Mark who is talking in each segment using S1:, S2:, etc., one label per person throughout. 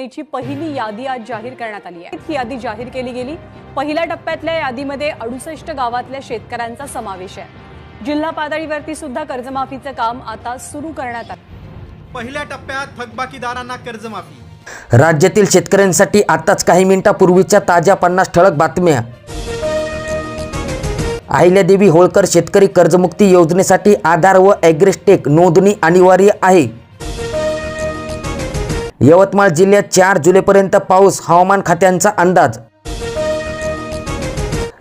S1: योजनेची पहिली यादी आज जाहीर करण्यात आली आहे। ही यादी जाहीर केली गेली। पहिल्या टप्प्यातल्या यादीमध्ये 68 गावातल्या शेतकऱ्यांचा समावेश आहे। जिल्हा पातळीवरती सुद्धा कर्जमाफीचं काम आता सुरू करण्यात आलं।
S2: पहिल्या टप्प्यात थकबाकीदारांना कर्जमाफी।
S3: राज्यातील शेतकऱ्यांसाठी आताच काही मिनिटांपूर्वीच्या ताज्या 50 ठळक बातम्या। अहिल्यादेवी होळकर शेतकरी कर्जमुक्ती योजनेसाठी आधार व ॲग्रिस्टेक नोंदणी अनिवार्य आहे। यवतमाळ जिल्ह्यात 4 जुलैपर्यंत पाऊस, हवामान खात्यांचा अंदाज।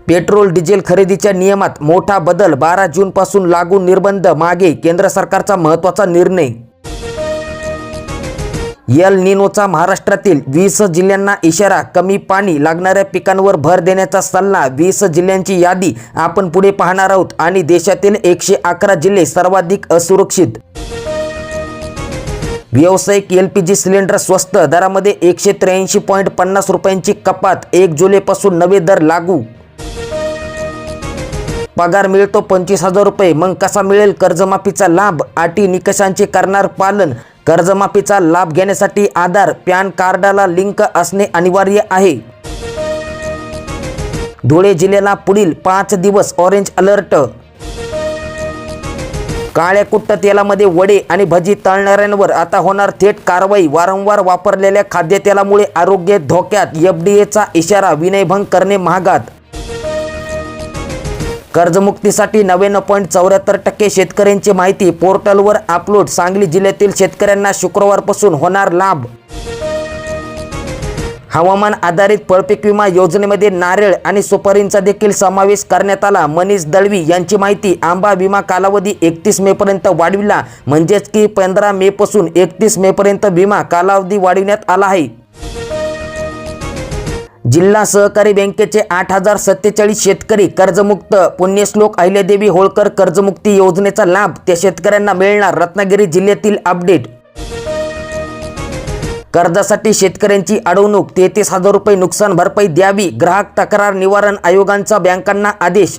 S3: पेट्रोल डिझेल खरेदीच्या नियमात मोठा बदल, 12 जूनपासून लागू निर्बंध मागे, केंद्र सरकारचा महत्त्वाचा निर्णय। एल निनोचा महाराष्ट्रातील 20 जिल्ह्यांना इशारा, कमी पाणी लागणाऱ्या पिकांवर भर देण्याचा सल्ला। 20 जिल्ह्यांची यादी आपण पुढे पाहणार आहोत आणि देशातील 111 जिल्हे सर्वाधिक असुरक्षित। व्यावसायिक LPG सिलेंडर स्वस्त दरामध्ये 183.50 रुपयांची कपात, 1 जुलैपासून नवे दर लागू। पगार मिळतो 25,000 रुपये, मग कसा मिळेल कर्जमाफीचा लाभ? अटी निकषांचे करणार पालन। कर्जमाफीचा लाभ घेण्यासाठी आधार पॅन कार्डाला लिंक असणे अनिवार्य आहे। धुळे जिल्ह्याला पुढील 5 दिवस ऑरेंज अलर्ट। काळ्या कुट्ट तेलामध्ये वडे आणि भजी तळणाऱ्यांवर आता होणार थेट कारवाई। वारंवार वापरलेल्या खाद्यतेलामुळे आरोग्य धोक्यात, FDAचा इशारा, विनयभंग करणे महागात। कर्जमुक्तीसाठी 99.74% शेतकऱ्यांची माहिती पोर्टलवर अपलोड। सांगली जिल्ह्यातील शेतकऱ्यांना शुक्रवारपासून होणार लाभ। हवामान आधारित फळपीक विमा योजनेमध्ये नारळ आणि सुपारींचा देखील समावेश करण्यात आला। मनीष दळवी यांची माहिती। आंबा विमा कालावधी 31 मेपर्यंत वाढविला, म्हणजेच की 15 मेपासून 31 मेपर्यंत विमा कालावधी वाढविण्यात आला आहे। जिल्हा सहकारी बँकेचे 8047 शेतकरी कर्जमुक्त। पुण्यश्लोक अहिल्यादेवी होळकर कर्जमुक्ती योजनेचा लाभ त्या शेतकऱ्यांना मिळणार। रत्नागिरी जिल्ह्यातील अपडेट। कर्जासाठी शेतकऱ्यांची अडवणूक, 33,000 रुपये नुकसान भरपाई द्यावी। ग्राहक तक्रार निवारण आयोगांचा बँकांना आदेश।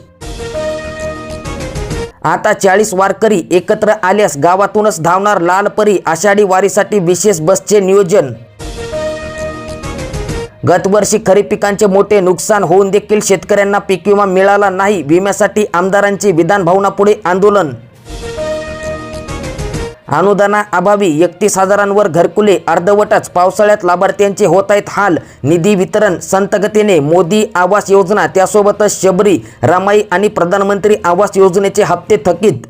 S3: आता 40 वारकरी एकत्र आल्यास गावातूनच धावणार लालपरी। आषाढी वारीसाठी विशेष बसचे नियोजन। गतवर्षी खरीप पिकांचे मोठे नुकसान होऊन देखील शेतकऱ्यांना पीक विमा मिळाला नाही। विम्यासाठी आमदारांचे विधान भवनापुढे आंदोलन। अनुदानाअभावी 31,000वर घरकुले अर्धवटच। पावसाळ्यात लाभार्थ्यांचे होत आहेत हाल। निधी वितरण संथगतीने। मोदी आवास योजना, त्यासोबतच शबरी, रमाई आणि प्रधानमंत्री आवास योजनेचे हप्ते थकीत।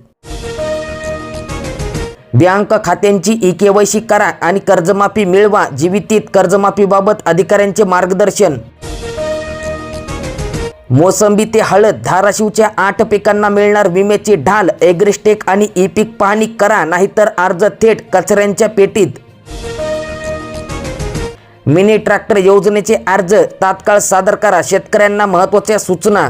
S3: बँक खात्यांची eKYC करा आणि कर्जमाफी मिळवा। जीवितीत कर्जमाफीबाबत अधिकाऱ्यांचे मार्गदर्शन। मोसंबी ते हळद, धाराशिवच्या 8 पिकांना मिळणार विम्याची ढाल। ॲग्रिस्टेक आणि ई-पीक पाहणी करा, नाहीतर अर्ज थेट कचऱ्यांच्या पेटीत। मिनी ट्रॅक्टर योजनेचे अर्ज तात्काळ सादर करा, शेतकऱ्यांना महत्त्वाच्या सूचना।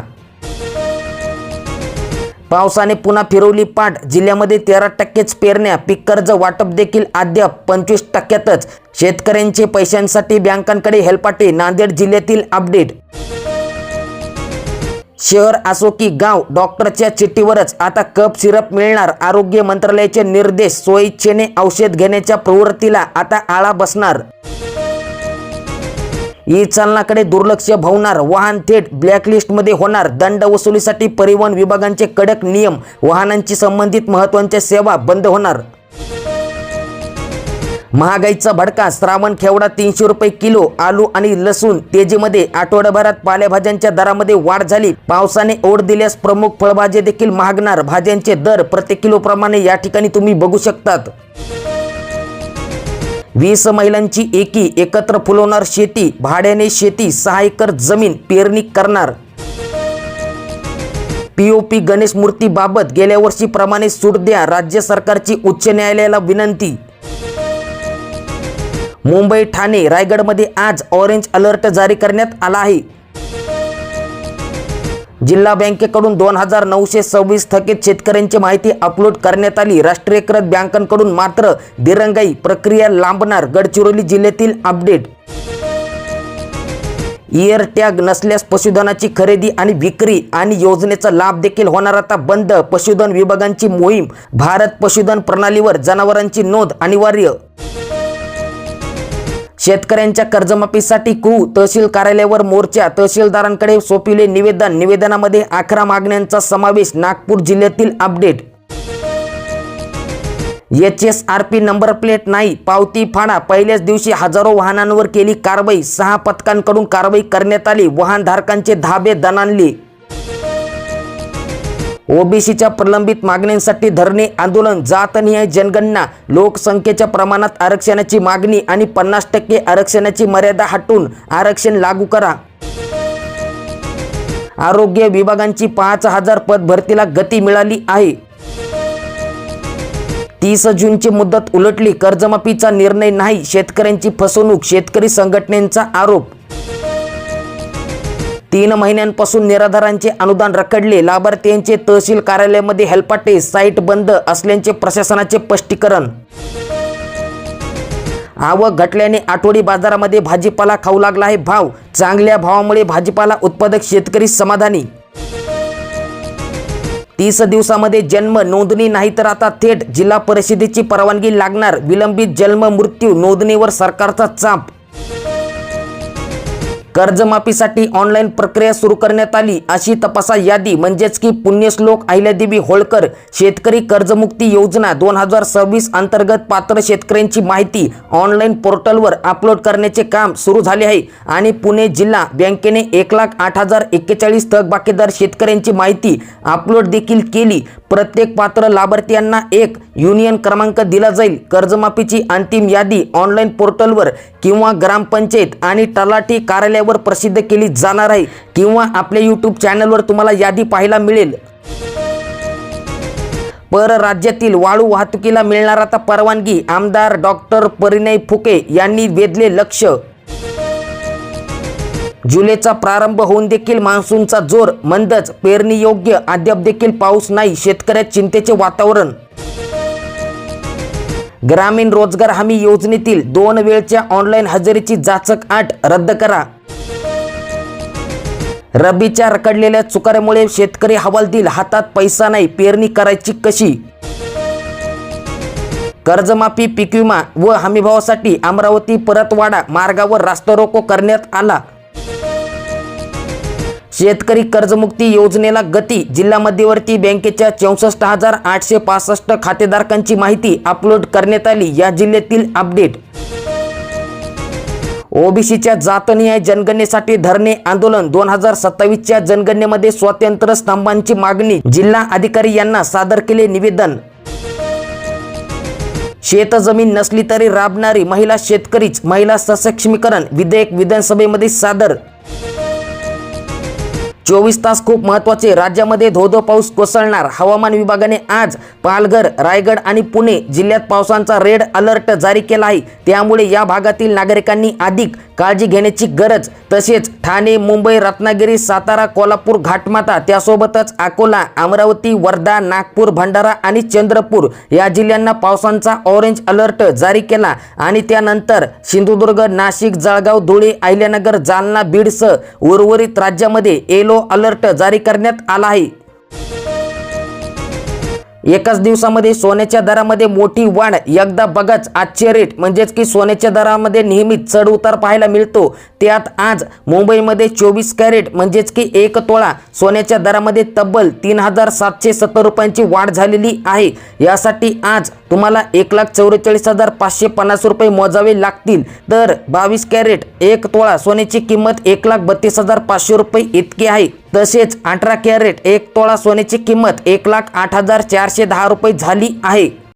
S3: पावसाने पुन्हा फिरवली पाठ, जिल्ह्यामध्ये 13%च पेरण्या। पीक कर्ज वाटप देखील अद्याप 25%तच। शेतकऱ्यांचे पैशांसाठी बँकांकडे हेलपाटे। नांदेड जिल्ह्यातील अपडेट। शहर असो की गाव, डॉक्टरच्या चिठ्ठीवरच आता कफ सिरप मिळणार। आरोग्य मंत्रालयाचे निर्देश। स्वइच्छेने औषध घेण्याच्या प्रवृत्तीला आता आळा बसणार। ई-चालनाकडे दुर्लक्ष भवणार, वाहन थेट ब्लॅकलिस्टमध्ये होणार। दंड वसुलीसाठी परिवहन विभागांचे कडक नियम। वाहनांची संबंधित महत्त्वाच्या सेवा बंद होणार। महागाईचा भडका, श्रावण खेवडा 300 रुपये किलो। आलू आणि लसूण तेजीमध्ये, आठवड्याभरात पालेभाज्यांच्या दरामध्ये वाढ झाली। पावसाने ओढ दिल्यास प्रमुख फळभाज्या देखील महागणार। भाज्यांचे दर प्रति किलो प्रमाणे या ठिकाणी तुम्ही बघू शकतात। 20 महिलांची एकी, एकत्र फुलवणार शेती। भाड्याने शेती, 6 एकर जमीन पेरणी करणार। POP गणेश मूर्तीबाबत गेल्या वर्षीप्रमाणे सूट द्या, राज्य सरकारची उच्च न्यायालयाला विनंती। मुंबई, ठाणे, रायगडमध्ये आज ऑरेंज अलर्ट जारी करण्यात आला आहे। जिल्हा बँकेकडून 2926 थकीत शेतकऱ्यांची माहिती अपलोड करण्यात आली। राष्ट्रीयकृत बँकांकडून मात्र दिरंगाई, प्रक्रिया लांबणार। गडचिरोली जिल्ह्यातील अपडेट। इयर टॅग नसल्यास पशुधनाची खरेदी आणि विक्री आणि योजनेचा लाभ देखील होणार आता बंद। पशुधन विभागांची मोहीम। भारत पशुधन प्रणालीवर जनावरांची नोंद अनिवार्य। शेतकऱ्यांच्या कर्जमाफीसाठी तहसील कार्यालयावर मोर्चा, तहसीलदारांकडे सोपविले निवेदन. निवेदनामध्ये 11 मागण्यांचा समावेश. नागपूर जिल्ह्यातील अपडेट. HSRP नंबर प्लेट नाही, पावती फाडा. पहिल्याच दिवशी हजारो वाहनांवर केली कारवाई. 6 पथकांकडून कारवाई करण्यात आली. वाहनधारकांचे धाबे दणाणले. ओबीसीच्या प्रलंबित मागण्यांसाठी धरणे आंदोलन. जातनिहाय जनगणना, लोकसंख्येच्या प्रमाणात आरक्षणाची मागणी आणि 50% आरक्षणाची मर्यादा हटवून आरक्षण लागू करा. आरोग्य विभागांची 5000 पद भरतीला गती मिळाली आहे. 30 जूनची मुदत उलटली, कर्जमाफीचा निर्णय नाही, शेतकऱ्यांची फसवणूक. शेतकरी संघटनेचा आरोप. 3 महिन्यांपासून निराधारांचे अनुदान रखडले. लाभार्थ्यांचे तहसील कार्यालयामध्ये हेलपाटे. साईट बंद असल्याचे प्रशासनाचे स्पष्टीकरण. आवक घटल्याने आठवडी बाजारामध्ये भाजीपाला खाऊ लागला आहे भाव. चांगल्या भावामुळे भाजीपाला उत्पादक शेतकरी समाधानी. 30 दिवसामध्ये जन्म नोंदणी नाही तर आता थेट जिल्हा परिषदेची परवानगी लागणार. विलंबित जन्म मृत्यू नोंदणीवर सरकारचा चाप. कर्जमाफीसाठी ऑनलाईन प्रक्रिया सुरू करण्यात आली अशी तपासा यादी. म्हणजेच की पुण्यश्लोक अहिल्यादेवी होळकर शेतकरी कर्जमुक्ती योजना 2026 अंतर्गत पात्र शेतकऱ्यांची माहिती ऑनलाईन पोर्टलवर अपलोड करण्याचे काम सुरू झाले आहे. आणि पुणे जिल्हा बँकेने 1,08,041 थकबाकीदार शेतकऱ्यांची माहिती अपलोड देखील केली. प्रत्येक पात्र लाभार्थ्यांना एक युनियन क्रमांक दिला जाईल. कर्जमाफीची अंतिम यादी ऑनलाईन पोर्टलवर किंवा ग्रामपंचायत आणि तलाठी कार्यालयावर प्रसिद्ध केली जाणार आहे किंवा आपल्या यूट्यूब चॅनलवर तुम्हाला यादी पाहायला मिळेल. परराज्यातील वाळू वाहतुकीला मिळणार आता परवानगी. आमदार डॉक्टर परिणय फुके यांनी वेधले लक्ष. जुलैचा प्रारंभ होऊन देखील मान्सूनचा जोर मंदच. पेरणी योग्य अद्याप देखील पाऊस नाही. शेतकऱ्यात चिंतेचे वातावरण. ग्रामीण रोजगार हमी योजनेतील 2 वेळच्या ऑनलाईन हजेरीची जाचक अट रद्द करा. रब्बीच्या रखडलेल्या चुकाऱ्यामुळे शेतकरी हवालदिल. हातात पैसा नाही, पेरणी करायची कशी. कर्जमाफी, पीक विमा व हमीभावासाठी अमरावती परतवाडा मार्गावर रास्ता रोको करण्यात आला. शेतकरी कर्जमुक्ती योजनेला गती. जिल्हा मध्यवर्ती बँकेच्या 64,865 खातेधारकांची माहिती अपलोड करण्यात आली. या जिल्ह्यातील अपडेट. ओबीसीच्या जातनिहाय जनगणनेसाठी धरणे आंदोलन. 2027च्या जनगणनेमध्ये स्वातंत्र्य स्तंभांची मागणी. जिल्हा अधिकारी यांना सादर केले निवेदन. शेतजमीन नसली तरी राबणारी महिला शेतकरीच. महिला सक्षमीकरण विधेयक विधानसभेमध्ये सादर. 24 तास खूप महत्त्वाचे. राज्यामध्ये धोधो पाऊस कोसळणार. हवामान विभागाने आज पालघर, रायगड आणि पुणे जिल्ह्यात पावसाचा रेड अलर्ट जारी केला आहे. त्यामुळे या भागातील नागरिकांनी अधिक काळजी घेण्याची गरज. तसेच ठाणे, मुंबई, रत्नागिरी, सातारा, कोल्हापूर, घाटमाता त्यासोबतच अकोला, अमरावती, वर्धा, नागपूर, भंडारा आणि चंद्रपूर या जिल्ह्यांना पावसाचा ऑरेंज अलर्ट जारी केला. आणि त्यानंतर सिंधुदुर्ग, नाशिक, जळगाव, धुळे, अहिल्यानगर, जालना, बीडसह उर्वरित राज्यामध्ये येलो अलर्ट जारी करण्यात आला आहे. एकाच दिवसामध्ये सोन्याच्या दरामध्ये मोठी वाढ. एकदा बघाच आजचे रेट. म्हणजेच की सोन्याच्या दरामध्ये नेहमीच चढ उतार पाहायला मिळतो. त्यात आज मुंबईमध्ये 24 कॅरेट म्हणजेच की 1 तोळा सोन्याच्या दरामध्ये तब्बल 3,770 रुपयांची वाढ झालेली आहे. यासाठी आज तुम्हाला 1,44,550 रुपये मोजावे लागतील. तर 22 कॅरेट 1 तोळा सोन्याची किंमत 1,32,500 रुपये इतकी आहे. तसेच 18 कॅरेट 1 तोळा सोन्याची किंमत 1,08,410 रुपये झाली आहे.